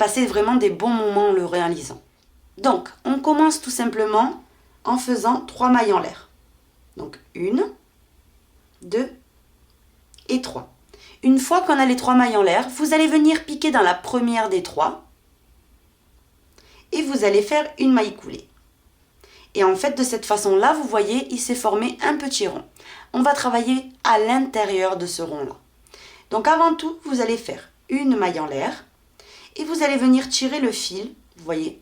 passer vraiment des bons moments en le réalisant. Donc, on commence tout simplement en faisant 3 mailles en l'air. Donc, 1, 2 et 3. Une fois qu'on a les 3 mailles en l'air, vous allez venir piquer dans la première des 3 et vous allez faire une maille coulée. Et en fait, de cette façon-là, vous voyez, il s'est formé un petit rond. On va travailler à l'intérieur de ce rond-là. Donc avant tout, vous allez faire une maille en l'air et vous allez venir tirer le fil, vous voyez,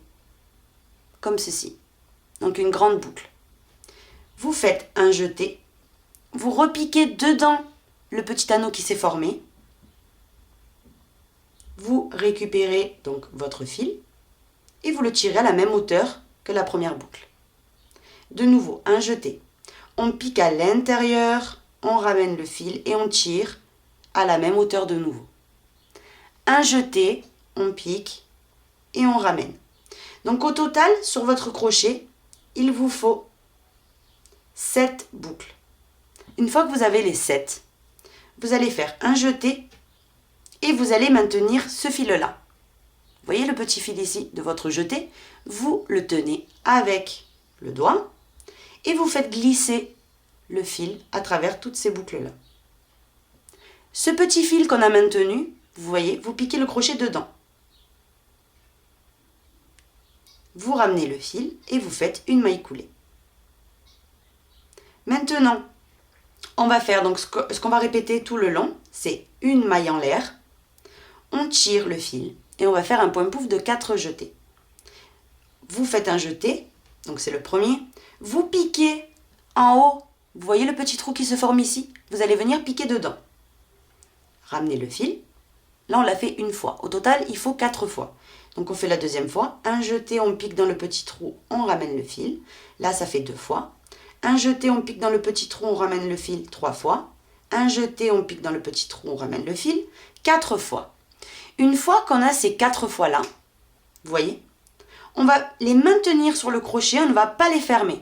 comme ceci. Donc une grande boucle. Vous faites un jeté, vous repiquez dedans le petit anneau qui s'est formé. Vous récupérez donc votre fil et vous le tirez à la même hauteur que la première boucle. De nouveau, un jeté. On pique à l'intérieur, on ramène le fil et on tire à la même hauteur de nouveau. Un jeté, on pique et on ramène. Donc au total, sur votre crochet, il vous faut 7 boucles. Une fois que vous avez les 7, vous allez faire un jeté et vous allez maintenir ce fil-là. Vous voyez le petit fil ici de votre jeté, vous le tenez avec le doigt et vous faites glisser le fil à travers toutes ces boucles-là. Ce petit fil qu'on a maintenu, vous voyez, vous piquez le crochet dedans. Vous ramenez le fil et vous faites une maille coulée. Maintenant, on va faire donc ce qu'on va répéter tout le long, c'est une maille en l'air, on tire le fil et on va faire un point pouf de 4 jetés. Vous faites un jeté, donc c'est le premier, vous piquez en haut, vous voyez le petit trou qui se forme ici, vous allez venir piquer dedans. Ramenez le fil, là on l'a fait une fois, au total il faut 4 fois. Donc on fait la deuxième fois, un jeté, on pique dans le petit trou, on ramène le fil, là ça fait 2 fois. Un jeté, on pique dans le petit trou, on ramène le fil 3 fois. Un jeté, on pique dans le petit trou, on ramène le fil 4 fois. Une fois qu'on a ces 4 fois-là, vous voyez, on va les maintenir sur le crochet, on ne va pas les fermer.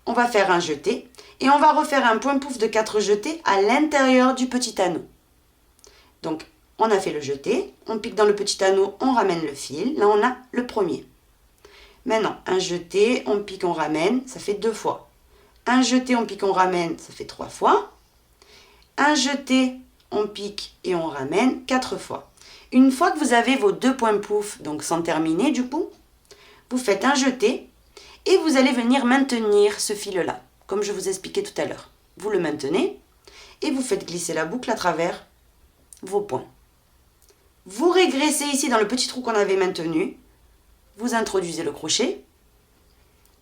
On va faire un jeté et on va refaire un point pouf de 4 jetés à l'intérieur du petit anneau. Donc, on a fait le jeté, on pique dans le petit anneau, on ramène le fil. Là, on a le premier. Maintenant, un jeté, on pique, on ramène, ça fait 2 fois. Un jeté, on pique, on ramène, ça fait 3 fois. Un jeté, on pique et on ramène 4 fois. Une fois que vous avez vos 2 points pouf, donc sans terminer du coup, vous faites un jeté et vous allez venir maintenir ce fil-là, comme je vous expliquais tout à l'heure. Vous le maintenez et vous faites glisser la boucle à travers vos points. Vous régressez ici dans le petit trou qu'on avait maintenu, vous introduisez le crochet,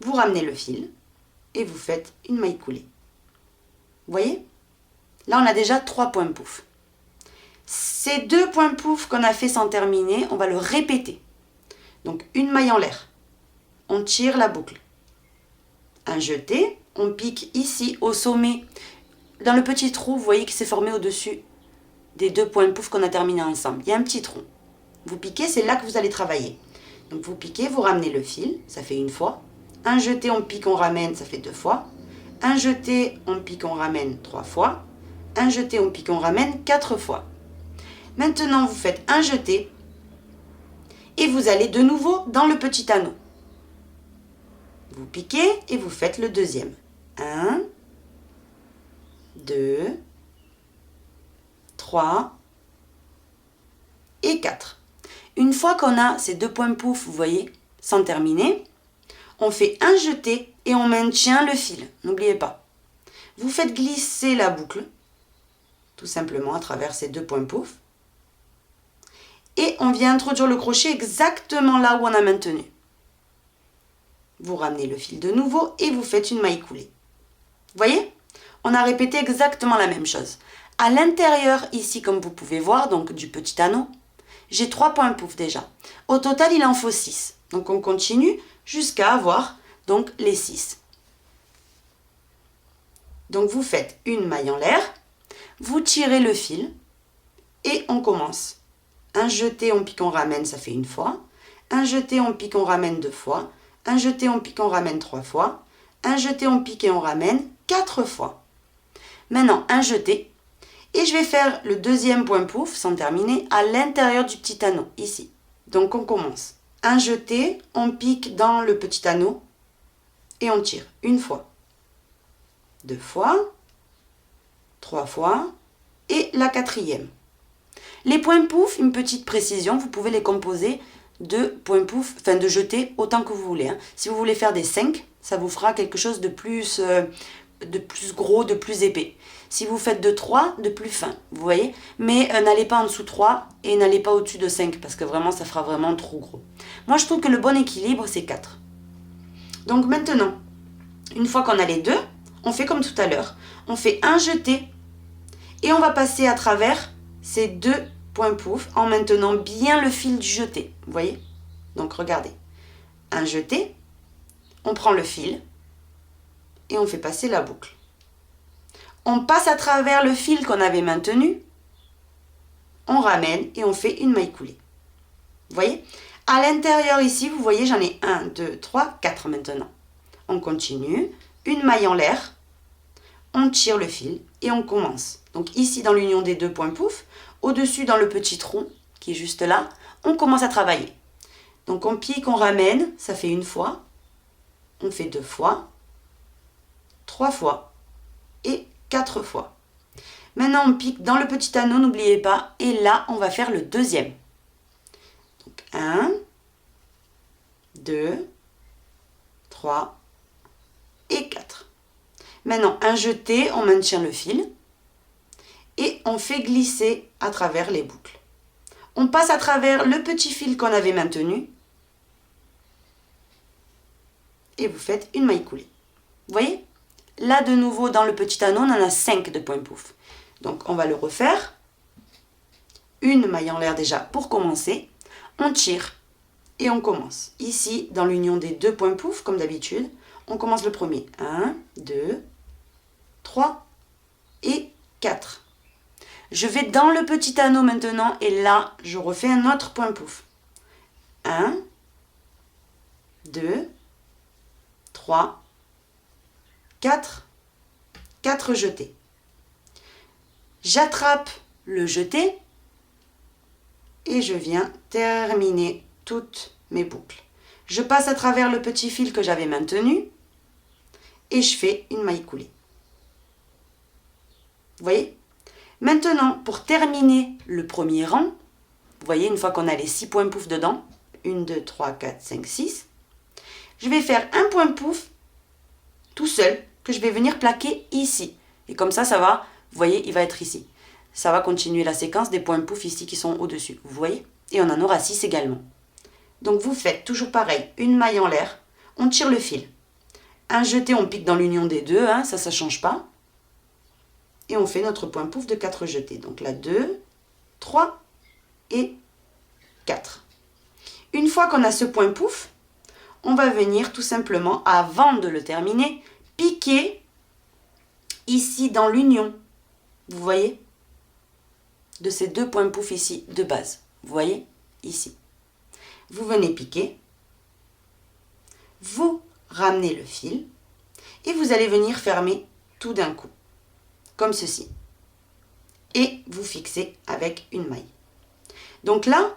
vous ramenez le fil et vous faites une maille coulée. Vous voyez? Là, on a déjà 3 points pouf. Ces 2 points pouf qu'on a fait sans terminer, on va le répéter. Donc, une maille en l'air. On tire la boucle. Un jeté, on pique ici au sommet. Dans le petit trou, vous voyez qu'il s'est formé au-dessus des 2 points pouf qu'on a terminé ensemble. Il y a un petit trou. Vous piquez, c'est là que vous allez travailler. Donc, vous piquez, vous ramenez le fil, ça fait 1 fois. Un jeté, on pique, on ramène, ça fait 2 fois. Un jeté, on pique, on ramène 3 fois. Un jeté, on pique, on ramène 4 fois. Maintenant, vous faites un jeté et vous allez de nouveau dans le petit anneau. Vous piquez et vous faites le deuxième. 1, 2, 3 et 4. Une fois qu'on a ces 2 points pouf, vous voyez, sans terminer, on fait un jeté et on maintient le fil. N'oubliez pas. Vous faites glisser la boucle, tout simplement à travers ces 2 points pouf. Et on vient introduire le crochet exactement là où on a maintenu. Vous ramenez le fil de nouveau et vous faites une maille coulée. Vous voyez? On a répété exactement la même chose. À l'intérieur, ici, comme vous pouvez voir, donc du petit anneau, j'ai 3 points pouf déjà. Au total, il en faut 6. Donc on continue jusqu'à avoir donc les 6. Donc vous faites une maille en l'air, vous tirez le fil et on commence. Un jeté, on pique, on ramène, ça fait 1 fois. Un jeté, on pique, on ramène 2 fois. Un jeté, on pique, on ramène 3 fois. Un jeté, on pique et on ramène 4 fois. Maintenant, un jeté. Et je vais faire le deuxième point pouf, sans terminer, à l'intérieur du petit anneau, ici. Donc on commence. Un jeté, on pique dans le petit anneau et on tire une fois, 2 fois, 3 fois et la 4e. Les points pouf, une petite précision, vous pouvez les composer de points pouf, enfin de jetés autant que vous voulez. Si vous voulez faire des 5, ça vous fera quelque chose de plus gros, de plus épais. Si vous faites de 3, de plus fin, vous voyez. Mais n'allez pas en dessous de 3 et n'allez pas au-dessus de 5 parce que vraiment ça fera vraiment trop gros. Moi je trouve que le bon équilibre c'est 4. Donc maintenant, une fois qu'on a les deux, on fait comme tout à l'heure. On fait un jeté et on va passer à travers ces 2 points pouf en maintenant bien le fil du jeté. Vous voyez? Donc regardez. Un jeté, on prend le fil et on fait passer la boucle. On passe à travers le fil qu'on avait maintenu, on ramène et on fait une maille coulée. Vous voyez? À l'intérieur ici, vous voyez, j'en ai 1, 2, 3, 4 maintenant. On continue, une maille en l'air, on tire le fil et on commence. Donc ici, dans l'union des 2 points pouf, au-dessus, dans le petit trou qui est juste là, on commence à travailler. Donc on pique, on ramène, ça fait une fois, on fait 2 fois, 3 fois et 4 fois. Maintenant, on pique dans le petit anneau, n'oubliez pas, et là, on va faire le deuxième. Donc 1, 2, 3 et 4. Maintenant, un jeté, on maintient le fil et on fait glisser à travers les boucles. On passe à travers le petit fil qu'on avait maintenu et vous faites une maille coulée. Vous voyez? Là, de nouveau, dans le petit anneau, on en a 5 de points pouf. Donc, on va le refaire. Une maille en l'air déjà pour commencer. On tire et on commence. Ici, dans l'union des 2 points pouf, comme d'habitude, on commence le premier. 1, 2, 3 et 4. Je vais dans le petit anneau maintenant et là, je refais un autre point pouf. 1, 2, 3, 4, 4 jetés. J'attrape le jeté et je viens terminer toutes mes boucles. Je passe à travers le petit fil que j'avais maintenu et je fais une maille coulée. Vous voyez? Maintenant, pour terminer le premier rang, vous voyez, une fois qu'on a les 6 points pouf dedans, 1, 2, 3, 4, 5, 6, je vais faire un point pouf tout seul que je vais venir plaquer ici. Et comme ça, ça va, vous voyez, il va être ici. Ça va continuer la séquence des points pouf ici qui sont au-dessus. Vous voyez? Et on en aura 6 également. Donc vous faites toujours pareil, une maille en l'air, on tire le fil. Un jeté, on pique dans l'union des 2, hein, ça ne change pas. Et on fait notre point pouf de 4 jetés. Donc là, 2, 3 et 4. Une fois qu'on a ce point pouf, on va venir tout simplement, avant de le terminer, piquer ici dans l'union. Vous voyez? De ces 2 points pouf ici de base. Vous voyez? Ici. Vous venez piquer. Vous ramenez le fil. Et vous allez venir fermer tout d'un coup. Comme ceci. Et vous fixez avec une maille. Donc là,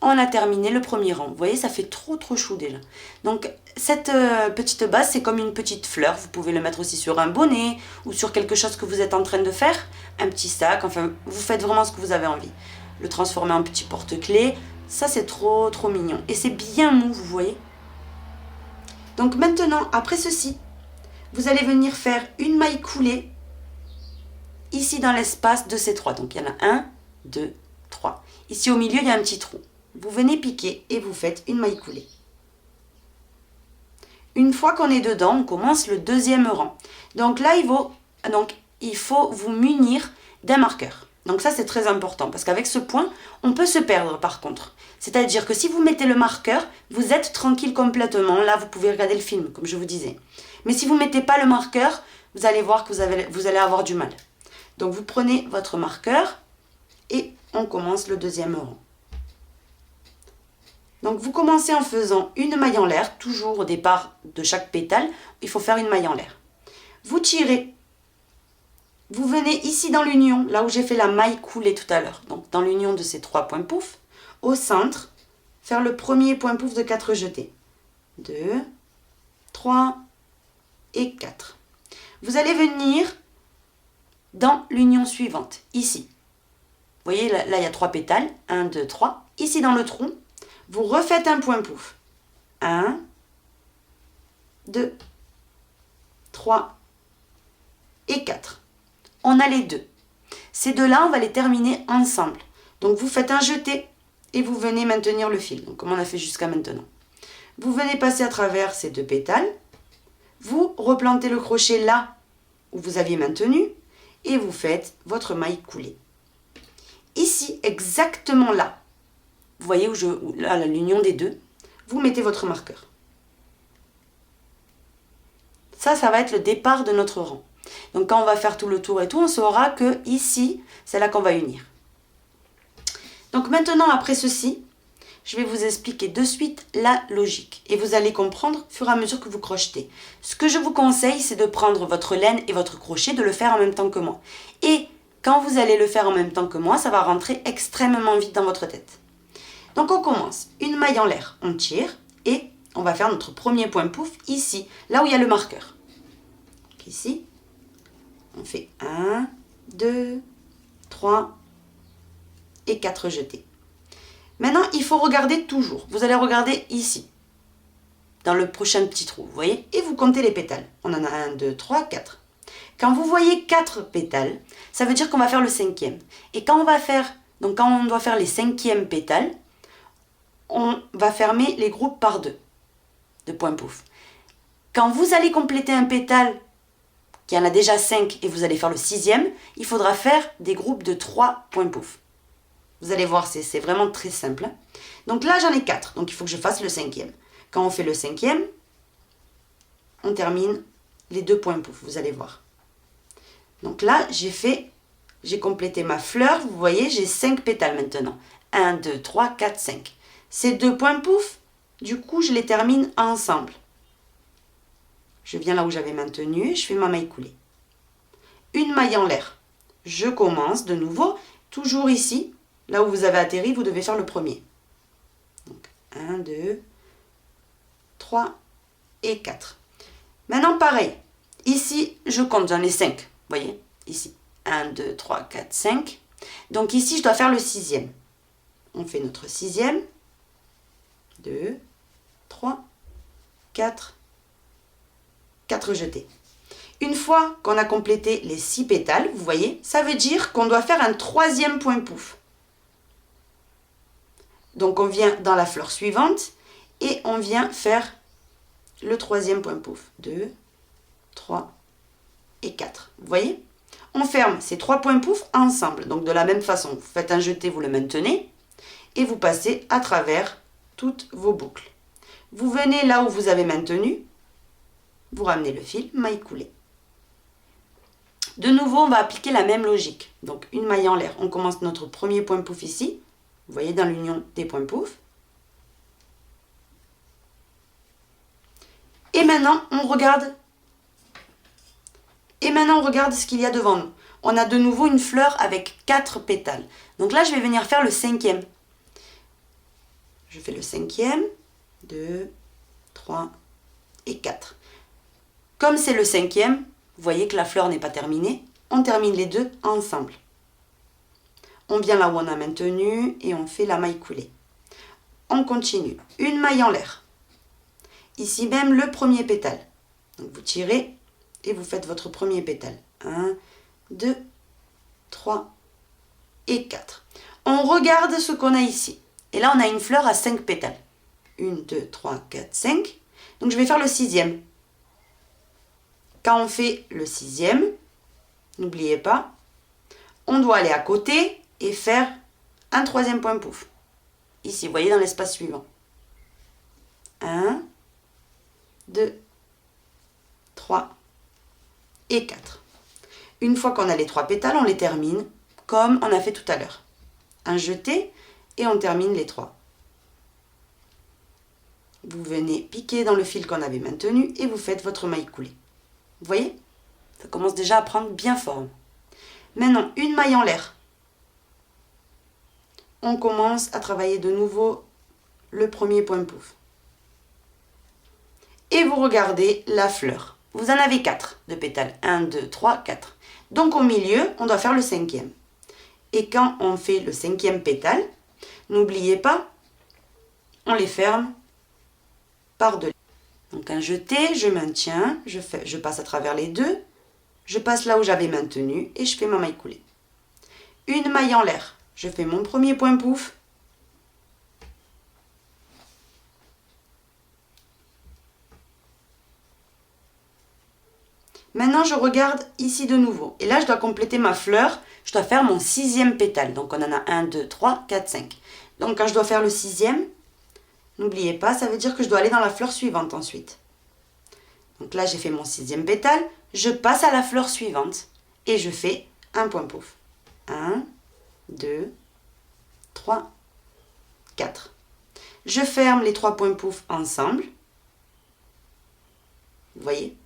on a terminé le premier rang. Vous voyez, ça fait trop chou déjà. Donc cette petite base, c'est comme une petite fleur. Vous pouvez le mettre aussi sur un bonnet ou sur quelque chose que vous êtes en train de faire. Un petit sac, enfin, vous faites vraiment ce que vous avez envie. Le transformer en petit porte-clés, ça c'est trop mignon. Et c'est bien mou, vous voyez. Donc maintenant, après ceci, vous allez venir faire une maille coulée ici dans l'espace de ces 3. Donc il y en a 1, 2, 3. Ici au milieu, il y a un petit trou. Vous venez piquer et vous faites une maille coulée. Une fois qu'on est dedans, on commence le deuxième rang. Donc là, il faut vous munir d'un marqueur. Donc ça, c'est très important parce qu'avec ce point, on peut se perdre par contre. C'est-à-dire que si vous mettez le marqueur, vous êtes tranquille complètement. Là, vous pouvez regarder le film, comme je vous disais. Mais si vous ne mettez pas le marqueur, vous allez voir que vous allez avoir du mal. Donc vous prenez votre marqueur et on commence le deuxième rang. Donc vous commencez en faisant une maille en l'air, toujours au départ de chaque pétale, il faut faire une maille en l'air. Vous tirez, vous venez ici dans l'union, là où j'ai fait la maille coulée tout à l'heure, donc dans l'union de ces 3 points pouf, au centre, faire le premier point pouf de 4 jetés. 2, 3 et 4. Vous allez venir dans l'union suivante, ici. Vous voyez, là, il y a 3 pétales. 1, 2, 3. Ici, dans le trou, vous refaites un point pouf. 1, 2, 3 et 4. On a les deux. Ces deux-là, on va les terminer ensemble. Donc, vous faites un jeté et vous venez maintenir le fil. Donc, comme on a fait jusqu'à maintenant. Vous venez passer à travers ces 2 pétales. Vous replantez le crochet là où vous aviez maintenu et vous faites votre maille coulée. Ici, exactement là, vous voyez où là, l'union des deux, vous mettez votre marqueur. Ça va être le départ de notre rang. Donc quand on va faire tout le tour et tout, on saura que ici, c'est là qu'on va unir. Donc maintenant, après ceci, je vais vous expliquer de suite la logique. Et vous allez comprendre au fur et à mesure que vous crochetez. Ce que je vous conseille, c'est de prendre votre laine et votre crochet, de le faire en même temps que moi. Et quand vous allez le faire en même temps que moi, ça va rentrer extrêmement vite dans votre tête. Donc on commence. Une maille en l'air, on tire et on va faire notre premier point pouf ici, là où il y a le marqueur. Donc ici, on fait 1, 2, 3 et 4 jetés. Maintenant, il faut regarder toujours. Vous allez regarder ici, dans le prochain petit trou, vous voyez, et vous comptez les pétales. On en a 1, 2, 3, 4. Quand vous voyez 4 pétales, ça veut dire qu'on va faire le 5e. Et quand on doit faire les 5e pétales, on va fermer les groupes par 2 de points pouf. Quand vous allez compléter un pétale qui en a déjà 5 et vous allez faire le 6e, il faudra faire des groupes de 3 points pouf. Vous allez voir, c'est vraiment très simple. Donc là, j'en ai 4, donc il faut que je fasse le 5e. Quand on fait le 5e, on termine les 2 points pouf, vous allez voir. Donc là, j'ai complété ma fleur, vous voyez, j'ai 5 pétales maintenant. 1, 2, 3, 4, 5. Ces 2 points pouf, du coup, je les termine ensemble. Je viens là où j'avais maintenu et je fais ma maille coulée. Une maille en l'air. Je commence de nouveau, toujours ici, là où vous avez atterri, vous devez faire le premier. Donc, 1, 2, 3 et 4. Maintenant, pareil. Ici, je compte, j'en ai 5. Vous voyez, ici. 1, 2, 3, 4, 5. Donc ici, je dois faire le 6e. On fait notre 6e. 2, 3, 4, 4 jetés. Une fois qu'on a complété les 6 pétales, vous voyez, ça veut dire qu'on doit faire un 3e point pouf. Donc on vient dans la fleur suivante et on vient faire le 3e point pouf. 2, 3 et 4. Vous voyez? On ferme ces 3 points pouf ensemble. Donc de la même façon, vous faites un jeté, vous le maintenez et vous passez à travers toutes vos boucles. Vous venez là où vous avez maintenu, vous ramenez le fil, maille coulée. De nouveau, on va appliquer la même logique. Donc une maille en l'air, on commence notre premier point pouf ici. Vous voyez dans l'union des points pouf. Et maintenant, on regarde. Et maintenant, on regarde ce qu'il y a devant nous. On a de nouveau une fleur avec 4 pétales. Donc là, je vais venir faire le 5e. Je fais le 5e, 2, 3 et 4. Comme c'est le 5e, vous voyez que la fleur n'est pas terminée. On termine les deux ensemble. On vient là où on a maintenu et on fait la maille coulée. On continue. Une maille en l'air. Ici même le premier pétale. Donc vous tirez et vous faites votre premier pétale. 1, 2, 3 et 4. On regarde ce qu'on a ici. Et là, on a une fleur à 5 pétales. 1, 2, 3, 4, 5. Donc je vais faire le 6e. Quand on fait le 6e, n'oubliez pas, on doit aller à côté et faire un 3e point pouf. Ici, vous voyez, dans l'espace suivant. 1, 2, 3 et 4. Une fois qu'on a les 3 pétales, on les termine comme on a fait tout à l'heure. Un jeté et on termine les 3. Vous venez piquer dans le fil qu'on avait maintenu et vous faites votre maille coulée. Vous voyez? Ça commence déjà à prendre bien forme. Maintenant, une maille en l'air. On commence à travailler de nouveau le premier point pouf. Et vous regardez la fleur. Vous en avez 4 de pétales. 1, 2, 3, 4. Donc au milieu, on doit faire le 5e. Et quand on fait le 5e pétale, n'oubliez pas, on les ferme par deux. Donc un jeté, je maintiens, je passe à travers les deux, je passe là où j'avais maintenu et je fais ma maille coulée. Une maille en l'air, je fais mon premier point pouf. Maintenant, je regarde ici de nouveau. Et là, je dois compléter ma fleur. Je dois faire mon 6e pétale. Donc, on en a 1, 2, 3, 4, 5. Donc, quand je dois faire le 6e, n'oubliez pas, ça veut dire que je dois aller dans la fleur suivante ensuite. Donc là, j'ai fait mon 6e pétale. Je passe à la fleur suivante. Et je fais un point pouf. 1, 2, 3, 4. Je ferme les 3 points pouf ensemble. Vous voyez ?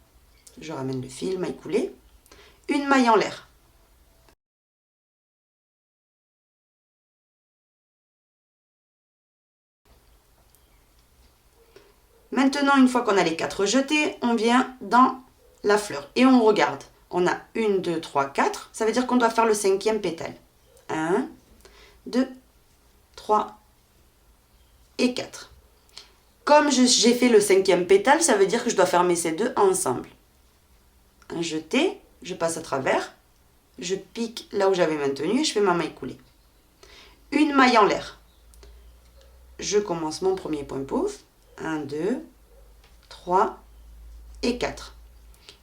Je ramène le fil, maille coulée. Une maille en l'air. Maintenant, une fois qu'on a les 4 jetés, on vient dans la fleur et on regarde. On a 1, 2, 3, 4. Ça veut dire qu'on doit faire le 5e pétale. 1, 2, 3 et 4. Comme j'ai fait le 5e pétale, ça veut dire que je dois fermer ces deux ensemble. Un jeté, je passe à travers, je pique là où j'avais maintenu et je fais ma maille coulée. Une maille en l'air. Je commence mon premier point pouf. 1, 2, 3 et 4.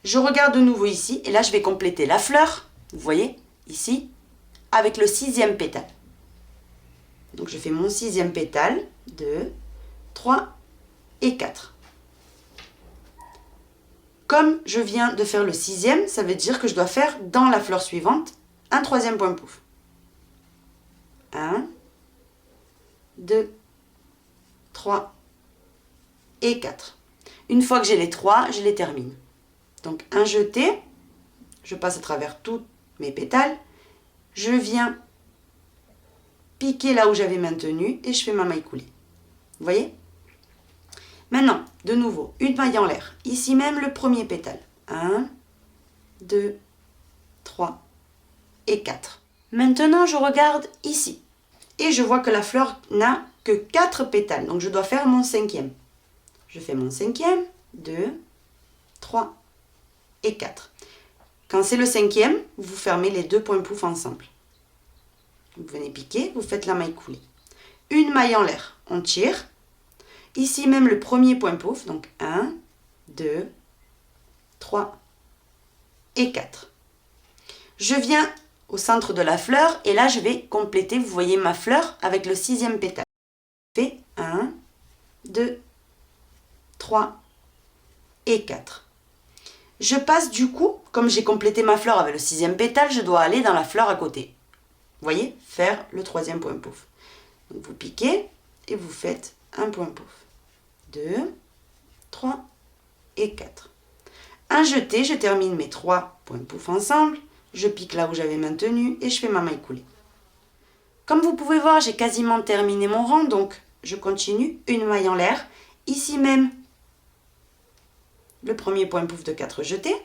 Je regarde de nouveau ici et là je vais compléter la fleur, vous voyez, ici, avec le 6e pétale. Donc je fais mon 6e pétale, 2, 3 et 4. Comme je viens de faire le 6e, ça veut dire que je dois faire dans la fleur suivante un 3e point pouf. 1, 2, 3 et 4. Une fois que j'ai les 3, je les termine. Donc un jeté, je passe à travers tous mes pétales, je viens piquer là où j'avais maintenu et je fais ma maille coulée. Vous voyez ? Maintenant, de nouveau, une maille en l'air. Ici même, le premier pétale. 1, 2, 3 et 4. Maintenant, je regarde ici. Et je vois que la fleur n'a que 4 pétales. Donc, je dois faire mon 5e. Je fais mon 5e, 2, 3 et 4. Quand c'est le 5e, vous fermez les 2 points pouf ensemble. Vous venez piquer, vous faites la maille coulée. Une maille en l'air, on tire. Ici même le premier point pouf, donc 1, 2, 3 et 4. Je viens au centre de la fleur et là je vais compléter, vous voyez ma fleur avec le 6e pétale. Je fais 1, 2, 3 et 4. Je passe du coup, comme j'ai complété ma fleur avec le 6e pétale, je dois aller dans la fleur à côté. Vous voyez, faire le 3e point pouf. Donc vous piquez et vous faites un point pouf. 2, 3 et 4. Un jeté, je termine mes 3 points pouf ensemble, je pique là où j'avais maintenu et je fais ma maille coulée. Comme vous pouvez voir, j'ai quasiment terminé mon rang, donc je continue, une maille en l'air. Ici même, le premier point pouf de 4 jetés.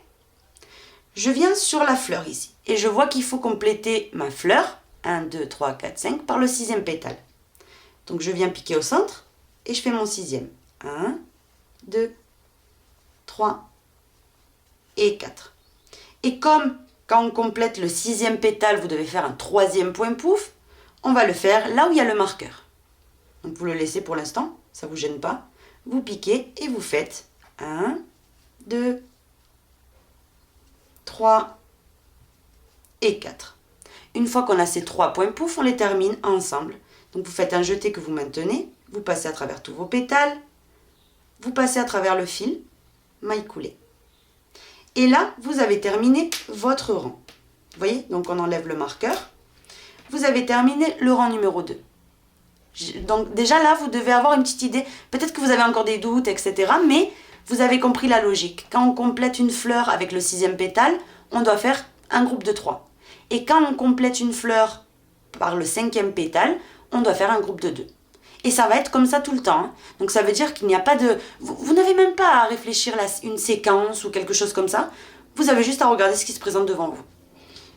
Je viens sur la fleur ici et je vois qu'il faut compléter ma fleur, 1, 2, 3, 4, 5, par le 6e pétale. Donc je viens piquer au centre et je fais mon 6e. 1, 2, 3 et 4. Et comme quand on complète le 6e pétale, vous devez faire un 3e point pouf, on va le faire là où il y a le marqueur. Donc vous le laissez pour l'instant, ça ne vous gêne pas. Vous piquez et vous faites 1, 2, 3 et 4. Une fois qu'on a ces 3 points pouf, on les termine ensemble. Donc vous faites un jeté que vous maintenez, vous passez à travers tous vos pétales, vous passez à travers le fil, maille coulée. Et là, vous avez terminé votre rang. Vous voyez, donc on enlève le marqueur. Vous avez terminé le rang numéro 2. Donc déjà là, vous devez avoir une petite idée. Peut-être que vous avez encore des doutes, etc. Mais vous avez compris la logique. Quand on complète une fleur avec le 6e pétale, on doit faire un groupe de 3. Et quand on complète une fleur par le 5e pétale, on doit faire un groupe de 2. Et ça va être comme ça tout le temps. Hein. Donc ça veut dire qu'il n'y a pas de... Vous n'avez même pas à réfléchir une séquence ou quelque chose comme ça. Vous avez juste à regarder ce qui se présente devant vous.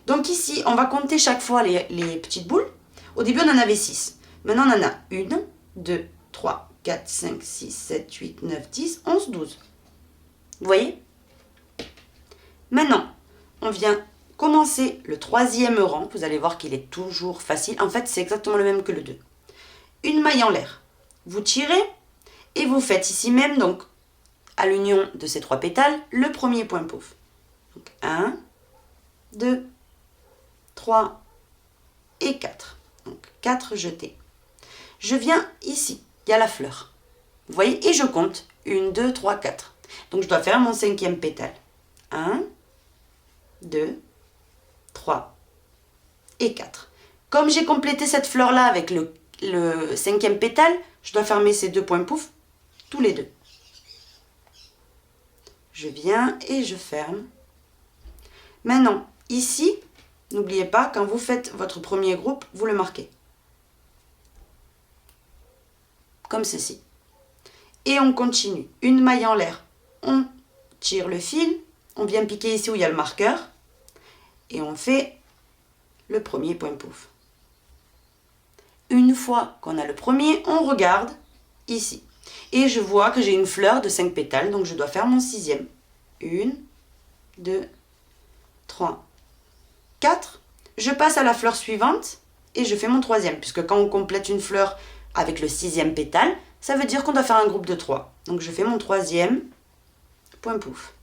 Donc ici, on va compter chaque fois les petites boules. Au début, on en avait 6. Maintenant, on en a 1, 2, 3, 4, 5, 6, 7, 8, 9, 10, 11, 12. Vous voyez? Maintenant, on vient commencer le 3e rang. Vous allez voir qu'il est toujours facile. En fait, c'est exactement le même que le 2. Une maille en l'air. Vous tirez et vous faites ici même, donc à l'union de ces 3 pétales, le premier point pouf. Donc 1, 2, 3 et 4. Donc 4 jetés. Je viens ici, il y a la fleur. Vous voyez? Et je compte 1, 2, 3, 4. Donc je dois faire mon 5e pétale. 1, 2, 3 et 4. Comme j'ai complété cette fleur-là avec le 5e pétale, je dois fermer ces 2 points pouf, tous les deux. Je viens et je ferme. Maintenant, ici, n'oubliez pas, quand vous faites votre premier groupe, vous le marquez. Comme ceci. Et on continue. Une maille en l'air. On tire le fil. On vient piquer ici où il y a le marqueur. Et on fait le premier point pouf. Une fois qu'on a le premier, on regarde ici. Et je vois que j'ai une fleur de 5 pétales, donc je dois faire mon 6e. 1, 2, 3, 4. Je passe à la fleur suivante et je fais mon 3e, puisque quand on complète une fleur avec le 6e pétale, ça veut dire qu'on doit faire un groupe de 3. Donc je fais mon 3e point pouf.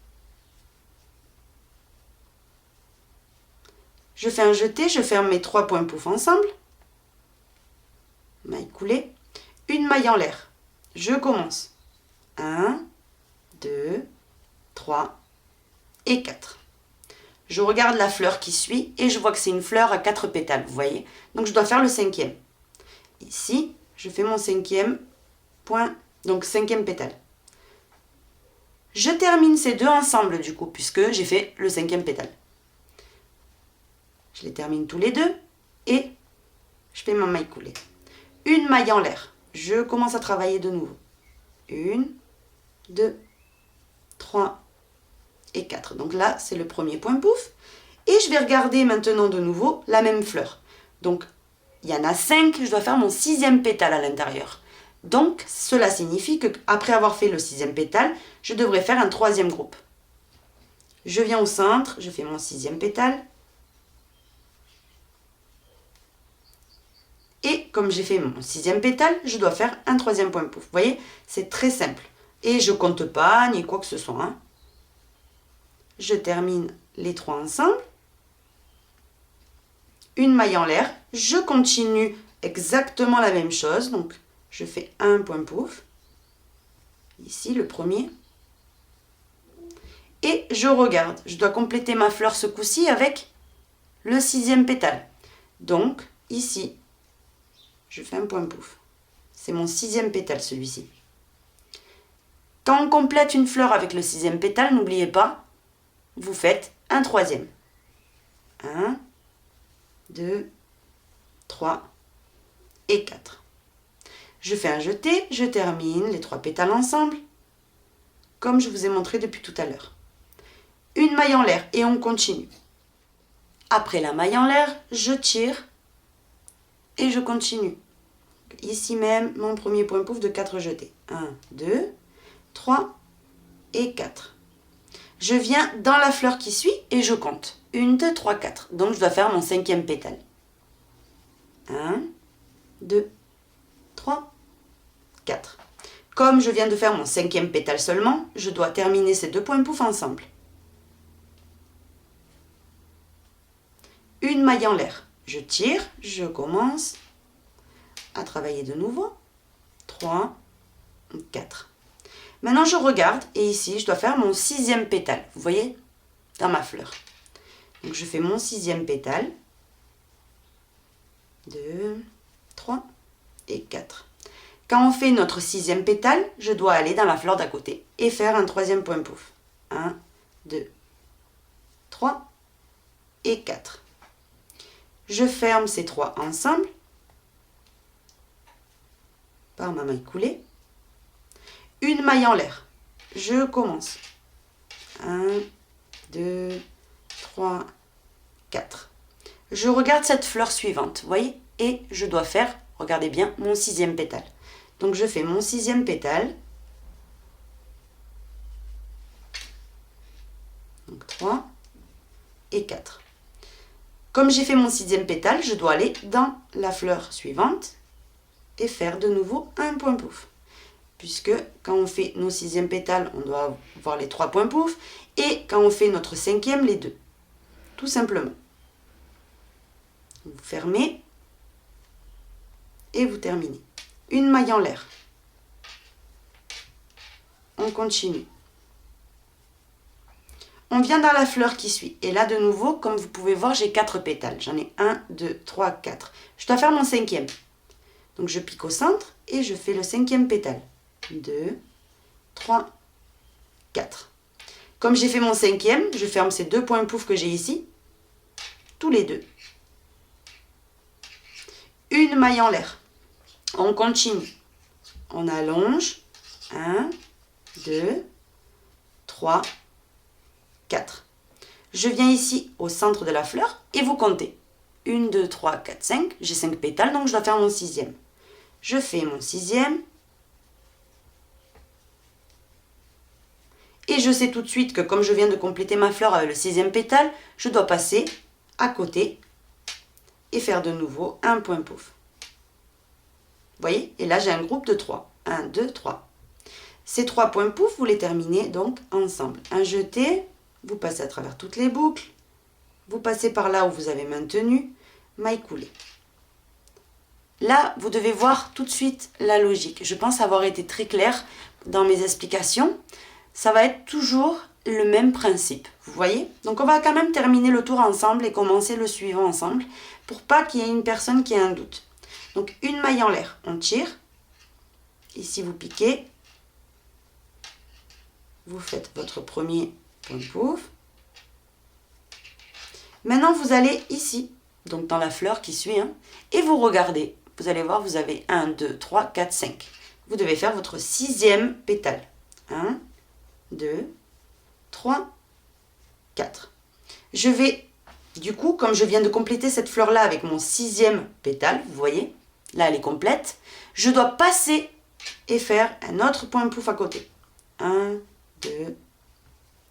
Je fais un jeté, je ferme mes 3 points pouf ensemble. Maille coulée. Une maille en l'air. Je commence. 1, 2, 3 et 4. Je regarde la fleur qui suit et je vois que c'est une fleur à 4 pétales, vous voyez. Donc je dois faire le 5e. Ici, je fais mon 5e point, donc 5e pétale. Je termine ces deux ensemble du coup, puisque j'ai fait le 5e pétale. Je les termine tous les deux et je fais ma maille coulée. Une maille en l'air. Je commence à travailler de nouveau. 1, 2, 3 et 4. Donc là, c'est le premier point pouf. Et je vais regarder maintenant de nouveau la même fleur. Donc, il y en a 5, je dois faire mon 6e pétale à l'intérieur. Donc, cela signifie qu'après avoir fait le 6e pétale, je devrais faire un 3e groupe. Je viens au centre, je fais mon 6e pétale. Et comme j'ai fait mon 6e pétale, je dois faire un 3e point pouf. Vous voyez, c'est très simple. Et je ne compte pas, ni quoi que ce soit. Hein. Je termine les 3 ensemble. Une maille en l'air. Je continue exactement la même chose. Donc, je fais un point pouf. Ici, le premier. Et je regarde. Je dois compléter ma fleur ce coup-ci avec le 6e pétale. Donc, ici, je fais un point pouf. C'est mon 6e pétale, celui-ci. Quand on complète une fleur avec le 6e pétale, n'oubliez pas, vous faites un 3e. 1, 2, 3 et 4. Je fais un jeté, je termine les 3 pétales ensemble, comme je vous ai montré depuis tout à l'heure. Une maille en l'air et on continue. Après la maille en l'air, je tire et je continue. Ici même, mon premier point pouf de 4 jetés. 1, 2, 3 et 4. Je viens dans la fleur qui suit et je compte. 1, 2, 3, 4. Donc je dois faire mon 5e pétale. 1, 2, 3, 4. Comme je viens de faire mon 5e pétale seulement, je dois terminer ces 2 points pouf ensemble. Une maille en l'air. Je tire, je commence à travailler de nouveau. 3, 4. Maintenant, je regarde et ici, je dois faire mon 6e pétale. Vous voyez, dans ma fleur. Donc, je fais mon 6e pétale. 2, 3 et 4. Quand on fait notre 6e pétale, je dois aller dans la fleur d'à côté et faire un 3e point pouf. 1, 2, 3 et 4. Je ferme ces 3 ensemble. par ma maille coulée. Une maille en l'air. Je commence. 1, 2, 3, 4. Je regarde cette fleur suivante, vous voyez, et je dois faire, regardez bien, mon 6e pétale. Donc je fais mon 6e pétale. Donc 3 et 4. Comme j'ai fait mon 6e pétale, je dois aller dans la fleur suivante et faire de nouveau un point pouf. Puisque quand on fait nos 6e pétales, on doit avoir les 3 points pouf. Et quand on fait notre 5e, les 2. Tout simplement. Vous fermez et vous terminez. Une maille en l'air. On continue. On vient dans la fleur qui suit. Et là, de nouveau, comme vous pouvez voir, j'ai 4 pétales. J'en ai 1, 2, 3, 4. Je dois faire mon 5e. Donc, je pique au centre et je fais le 5e pétale. 2, 3, 4. Comme j'ai fait mon 5e, je ferme ces 2 points pouf que j'ai ici. Tous les deux. Une maille en l'air. On continue. On allonge. 1, 2, 3, 4. Je viens ici au centre de la fleur et vous comptez. 1, 2, 3, 4, 5. J'ai 5 pétales, donc je dois faire mon 6e. Je fais mon 6e. Et je sais tout de suite que comme je viens de compléter ma fleur avec le 6e pétale, je dois passer à côté et faire de nouveau un point pouf. Vous voyez? Et là, j'ai un groupe de 3. 1, 2, 3. Ces 3 points pouf, vous les terminez donc ensemble. Un jeté, vous passez à travers toutes les boucles. Vous passez par là où vous avez maintenu, maille coulée. Là, vous devez voir tout de suite la logique. Je pense avoir été très claire dans mes explications. Ça va être toujours le même principe, vous voyez? Donc on va quand même terminer le tour ensemble et commencer le suivant ensemble pour pas qu'il y ait une personne qui ait un doute. Donc une maille en l'air, on tire. Ici vous piquez. Vous faites votre premier point pouf. Maintenant vous allez ici, donc dans la fleur qui suit, hein, et vous regardez. Vous allez voir, vous avez 1, 2, 3, 4, 5. Vous devez faire votre 6e pétale. 1, 2, 3, 4. Je vais, du coup, comme je viens de compléter cette fleur-là avec mon 6e pétale, vous voyez, là elle est complète, je dois passer et faire un autre point pouf à côté. 1, 2,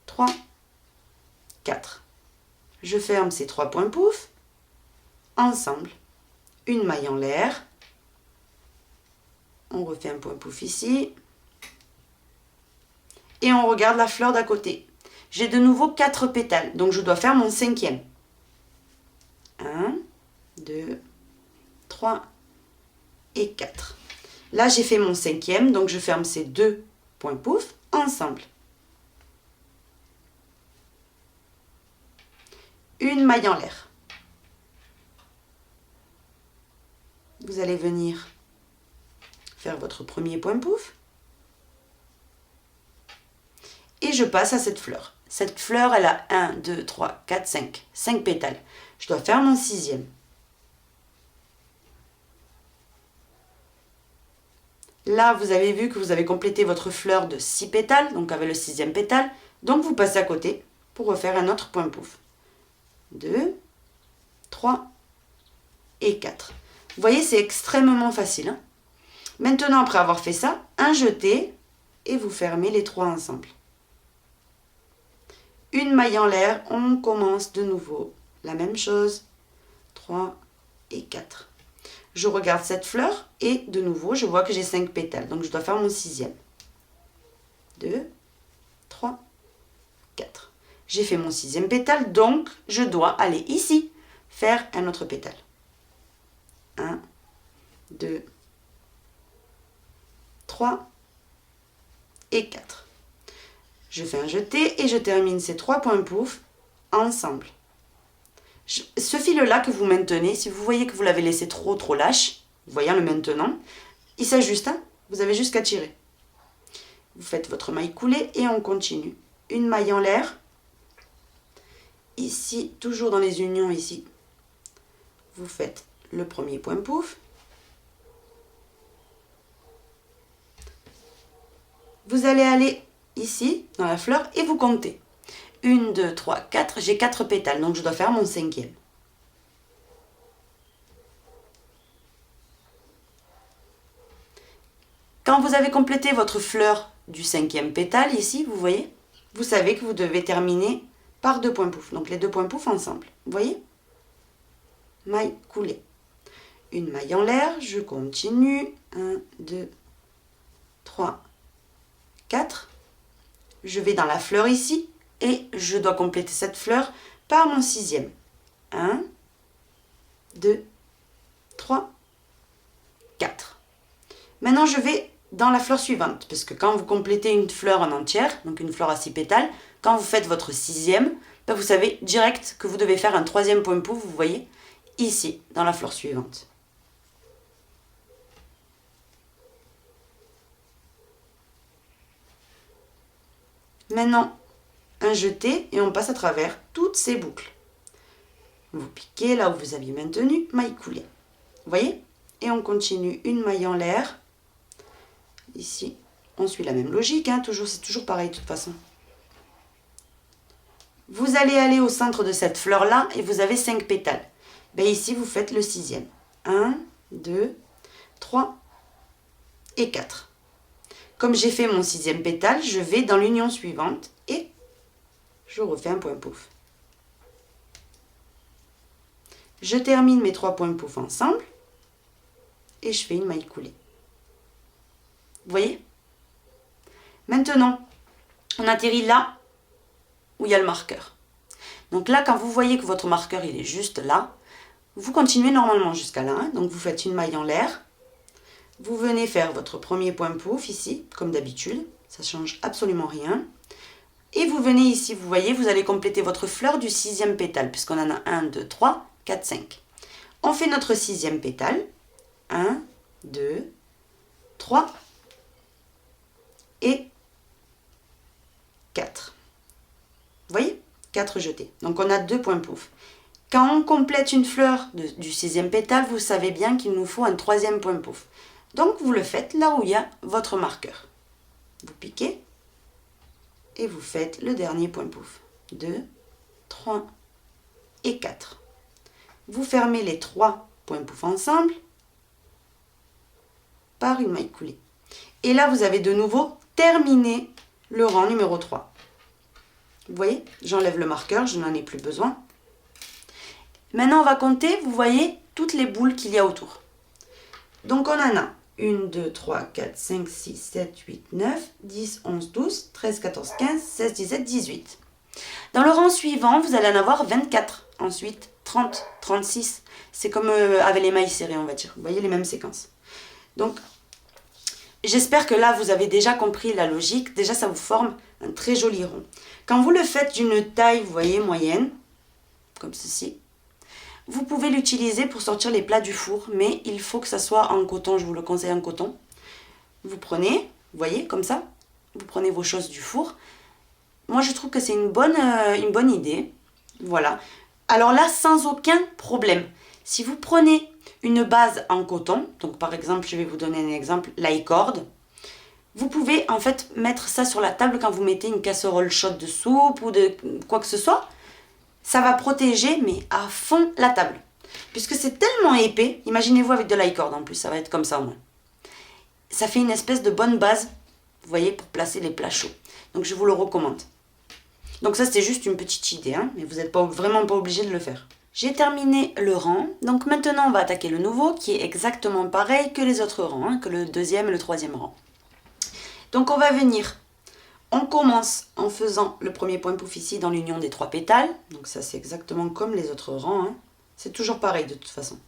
3, 4. Je ferme ces 3 points pouf ensemble. Une maille en l'air. On refait un point pouf ici. Et on regarde la fleur d'à côté. J'ai de nouveau 4 pétales, donc je dois faire mon 5e. 1, 2, 3 et 4. Là, j'ai fait mon 5e, donc je ferme ces 2 points pouf ensemble. Une maille en l'air. Vous allez venir faire votre premier point pouf. Et je passe à cette fleur. Cette fleur, elle a 1, 2, 3, 4, 5. 5 pétales. Je dois faire mon 6e. Là, vous avez vu que vous avez complété votre fleur de 6 pétales, donc avec le 6e pétale. Donc, vous passez à côté pour refaire un autre point pouf. 2, 3 et 4. Vous voyez, c'est extrêmement facile. Hein? Maintenant, après avoir fait ça, un jeté et vous fermez les 3 ensemble. Une maille en l'air, on commence de nouveau. La même chose. 3 et 4. Je regarde cette fleur et de nouveau, je vois que j'ai 5 pétales. Donc, je dois faire mon 6e. 2, 3, 4. J'ai fait mon 6e pétale, donc je dois aller ici, faire un autre pétale. 1, 2, 3 et 4. Je fais un jeté et je termine ces 3 points pouf ensemble. Ce fil-là que vous maintenez, si vous voyez que vous l'avez laissé trop lâche, vous voyez le maintenant, il s'ajuste, hein, vous avez juste qu'à tirer. Vous faites votre maille coulée et on continue. Une maille en l'air. Ici, toujours dans les unions ici, vous faites le premier point pouf. Vous allez aller ici, dans la fleur, et vous comptez. 1, 2, 3, 4, j'ai 4 pétales, donc je dois faire mon 5e. Quand vous avez complété votre fleur du 5e pétale, ici, vous voyez, vous savez que vous devez terminer par 2 points pouf. Donc les 2 points pouf ensemble. Vous voyez? Maille coulée. Une maille en l'air, je continue. 1, 2, 3, 4. Je vais dans la fleur ici et je dois compléter cette fleur par mon 6e. 1, 2, 3, 4. Maintenant, je vais dans la fleur suivante, parce que quand vous complétez une fleur en entière, donc une fleur à 6 pétales, quand vous faites votre 6e, ben vous savez direct que vous devez faire un 3e point pouf, vous voyez, ici, dans la fleur suivante. Maintenant, un jeté et on passe à travers toutes ces boucles. Vous piquez là où vous aviez maintenu, maille coulée. Vous voyez? Et on continue une maille en l'air. Ici, on suit la même logique, hein, c'est toujours pareil de toute façon. Vous allez aller au centre de cette fleur-là et vous avez 5 pétales. Ben ici, vous faites le 6e. 1, 2, 3 et 4. Comme j'ai fait mon 6e pétale, je vais dans l'union suivante et je refais un point pouf. Je termine mes 3 points pouf ensemble et je fais une maille coulée. Vous voyez? Maintenant, on atterrit là où il y a le marqueur. Donc là, quand vous voyez que votre marqueur il est juste là, vous continuez normalement jusqu'à là. Hein. Donc vous faites une maille en l'air. Vous venez faire votre premier point pouf ici, comme d'habitude. Ça ne change absolument rien. Et vous venez ici, vous voyez, vous allez compléter votre fleur du 6e pétale, puisqu'on en a 1, 2, 3, 4, 5. On fait notre 6e pétale. 1, 2, 3 et 4. Vous voyez? 4 jetés. Donc on a 2 points pouf. Quand on complète une fleur du 6e pétale, vous savez bien qu'il nous faut un 3e point pouf. Donc vous le faites là où il y a votre marqueur. Vous piquez et vous faites le dernier point pouf. 2, 3 et 4. Vous fermez les 3 points pouf ensemble par une maille coulée. Et là, vous avez de nouveau terminé le rang numéro 3. Vous voyez, j'enlève le marqueur, je n'en ai plus besoin. Maintenant, on va compter, vous voyez, toutes les boules qu'il y a autour. Donc, on en a 1, 2, 3, 4, 5, 6, 7, 8, 9, 10, 11, 12, 13, 14, 15, 16, 17, 18. Dans le rang suivant, vous allez en avoir 24. Ensuite, 30, 36. C'est comme avec les mailles serrées, on va dire. Vous voyez les mêmes séquences. Donc, j'espère que là, vous avez déjà compris la logique. Déjà, ça vous forme un très joli rond. Quand vous le faites d'une taille, vous voyez, moyenne, comme ceci, vous pouvez l'utiliser pour sortir les plats du four, mais il faut que ça soit en coton, je vous le conseille en coton. Vous prenez, vous voyez, comme ça, vous prenez vos choses du four. Moi, je trouve que c'est une bonne idée. Voilà. Alors là, sans aucun problème. Si vous prenez une base en coton, donc par exemple, je vais vous donner un exemple, l'aïcorde, vous pouvez en fait mettre ça sur la table quand vous mettez une casserole chaude de soupe ou de quoi que ce soit. Ça va protéger, mais à fond, la table. Puisque c'est tellement épais, imaginez-vous avec de l'aïcorde en plus, ça va être comme ça au moins. Ça fait une espèce de bonne base, vous voyez, pour placer les plats chauds. Donc je vous le recommande. Donc ça, c'était juste une petite idée, hein, mais vous n'êtes vraiment pas obligé de le faire. J'ai terminé le rang, donc maintenant on va attaquer le nouveau, qui est exactement pareil que les autres rangs, hein, que le 2e et le 3e rang. Donc on va venir, on commence en faisant le premier point pouf ici dans l'union des 3 pétales. Donc ça c'est exactement comme les autres rangs. Hein. C'est toujours pareil de toute façon.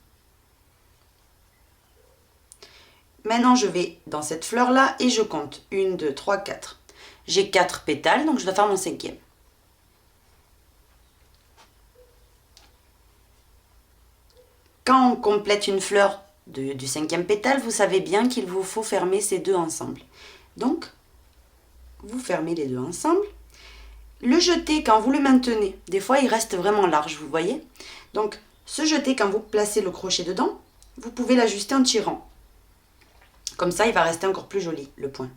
Maintenant je vais dans cette fleur là et je compte 1, 2, 3, 4. J'ai 4 pétales donc je dois faire mon 5e. Quand on complète une fleur du 5e pétale, vous savez bien qu'il vous faut fermer ces deux ensemble. Donc, vous fermez les deux ensemble. Le jeté, quand vous le maintenez, des fois il reste vraiment large, vous voyez. Donc, ce jeté, quand vous placez le crochet dedans, vous pouvez l'ajuster en tirant. Comme ça, il va rester encore plus joli, le point.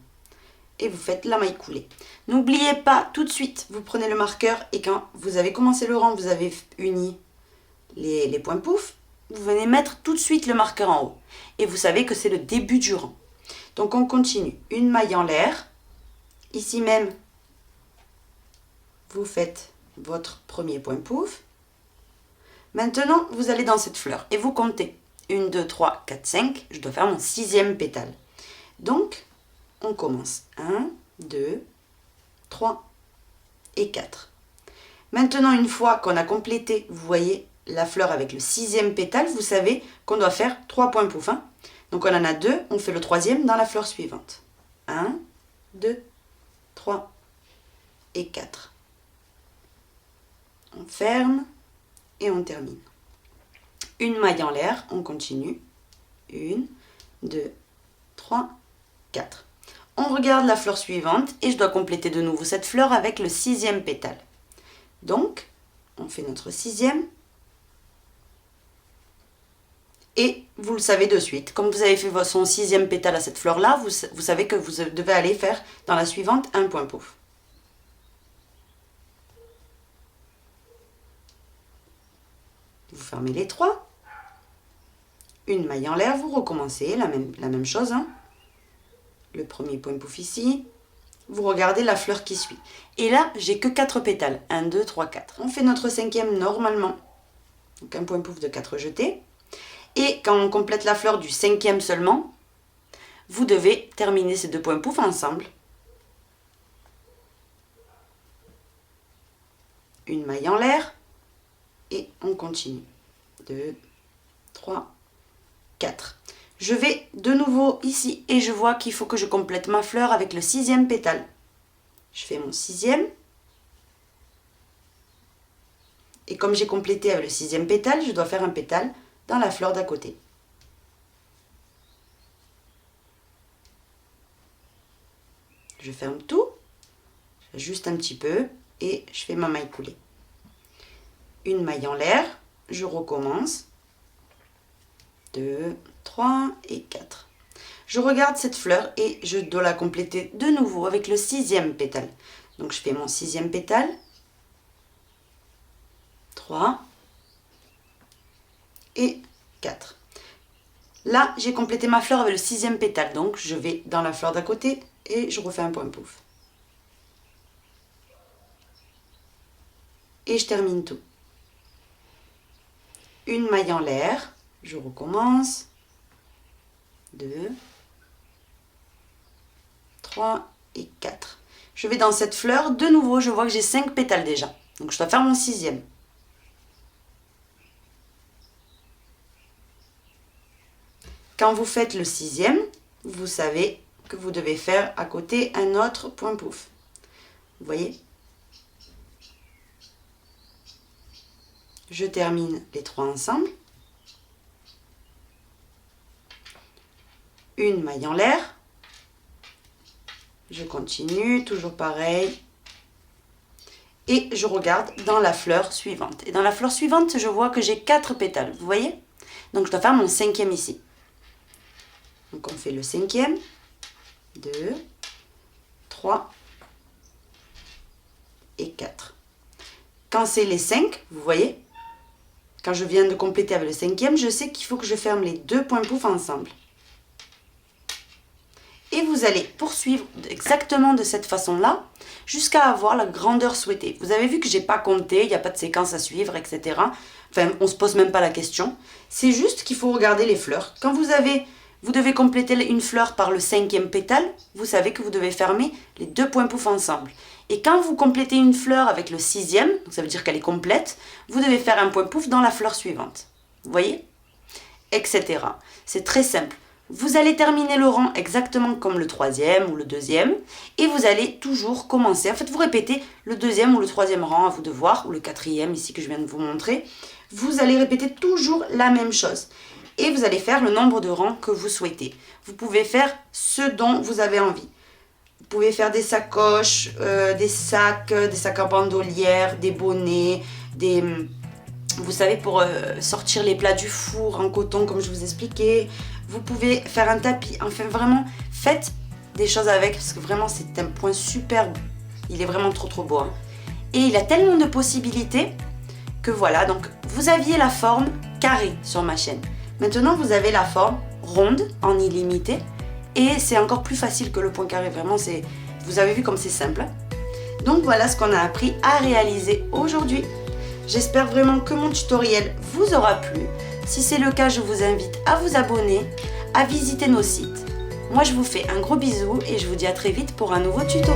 et vous faites la maille coulée. N'oubliez pas tout de suite, vous prenez le marqueur et quand vous avez commencé le rang, vous avez uni les points pouf, vous venez mettre tout de suite le marqueur en haut. Et vous savez que c'est le début du rang. Donc on continue. Une maille en l'air. Ici même, vous faites votre premier point pouf. Maintenant, vous allez dans cette fleur et vous comptez. 1, 2, 3, 4, 5. Je dois faire mon 6e pétale. Donc, on commence. 1, 2, 3 et 4. Maintenant, une fois qu'on a complété, vous voyez la fleur avec le 6e pétale, vous savez qu'on doit faire 3 points pouf. Hein. Donc, on en a 2, on fait le 3e dans la fleur suivante. 1, 2, 3 et 4. On ferme et on termine. Une maille en l'air, on continue. 1, 2, 3, 4. On regarde la fleur suivante et je dois compléter de nouveau cette fleur avec le 6e pétale. Donc, on fait notre 6e. Et vous le savez de suite, comme vous avez fait son 6e pétale à cette fleur-là, vous savez que vous devez aller faire dans la suivante un point pouf. Vous fermez les 3. Une maille en l'air, vous recommencez la même chose. Hein. Le premier point pouf ici. Vous regardez la fleur qui suit. Et là, j'ai que 4 pétales. 1, 2, 3, 4. On fait notre 5e normalement. Donc un point pouf de 4 jetés. Et quand on complète la fleur du 5e seulement, vous devez terminer ces 2 points pouf ensemble. Une maille en l'air. Et on continue. 2, 3, 4. Je vais de nouveau ici et je vois qu'il faut que je complète ma fleur avec le 6e pétale. Je fais mon 6e. Et comme j'ai complété avec le 6e pétale, je dois faire un pétale dans la fleur d'à côté. Je ferme tout, j'ajuste un petit peu et je fais ma maille coulée. Une maille en l'air, je recommence. 2, 3 et 4. Je regarde cette fleur et je dois la compléter de nouveau avec le 6e pétale. Donc je fais mon 6e pétale. 3 et 4. Là, j'ai complété ma fleur avec le 6e pétale. Donc je vais dans la fleur d'à côté et je refais un point pouf. Et je termine tout. Une maille en l'air. Je recommence. 2, 3 et 4. Je vais dans cette fleur. De nouveau, je vois que j'ai 5 pétales déjà. Donc, je dois faire mon 6e. Quand vous faites le 6e, vous savez que vous devez faire à côté un autre point pouf. Vous voyez ? Je termine les 3 ensemble. Une maille en l'air. Je continue, toujours pareil. Et je regarde dans la fleur suivante. Et dans la fleur suivante, je vois que j'ai 4 pétales. Vous voyez? Donc, je dois faire mon 5e ici. Donc, on fait le 5e. 2, 3 et 4. Quand c'est les 5, vous voyez? Quand je viens de compléter avec le 5e, je sais qu'il faut que je ferme les 2 points pouf ensemble. Et vous allez poursuivre exactement de cette façon-là jusqu'à avoir la grandeur souhaitée. Vous avez vu que je n'ai pas compté, il n'y a pas de séquence à suivre, etc. Enfin, on ne se pose même pas la question. C'est juste qu'il faut regarder les fleurs. Quand vous devez compléter une fleur par le 5e pétale, vous savez que vous devez fermer les 2 points pouf ensemble. Et quand vous complétez une fleur avec le 6e, donc ça veut dire qu'elle est complète, vous devez faire un point pouf dans la fleur suivante. Vous voyez? Etc. C'est très simple. Vous allez terminer le rang exactement comme le 3e ou le 2e et vous allez toujours commencer. En fait, vous répétez le 2e ou le 3e rang à vous de voir, ou le 4e ici que je viens de vous montrer. Vous allez répéter toujours la même chose et vous allez faire le nombre de rangs que vous souhaitez. Vous pouvez faire ce dont vous avez envie. Vous pouvez faire des sacoches, des sacs à bandolière, des bonnets, vous savez, pour sortir les plats du four en coton comme je vous expliquais. Vous pouvez faire un tapis. Enfin, vraiment, faites des choses avec parce que vraiment c'est un point superbe. Il est vraiment trop beau. Hein. Et il a tellement de possibilités que voilà, donc vous aviez la forme carrée sur ma chaîne. Maintenant vous avez la forme ronde en illimité et c'est encore plus facile que le point carré. Vraiment, vous avez vu comme c'est simple. Donc voilà ce qu'on a appris à réaliser aujourd'hui. J'espère vraiment que mon tutoriel vous aura plu. Si c'est le cas, je vous invite à vous abonner, à visiter nos sites. Moi je vous fais un gros bisou et je vous dis à très vite pour un nouveau tuto.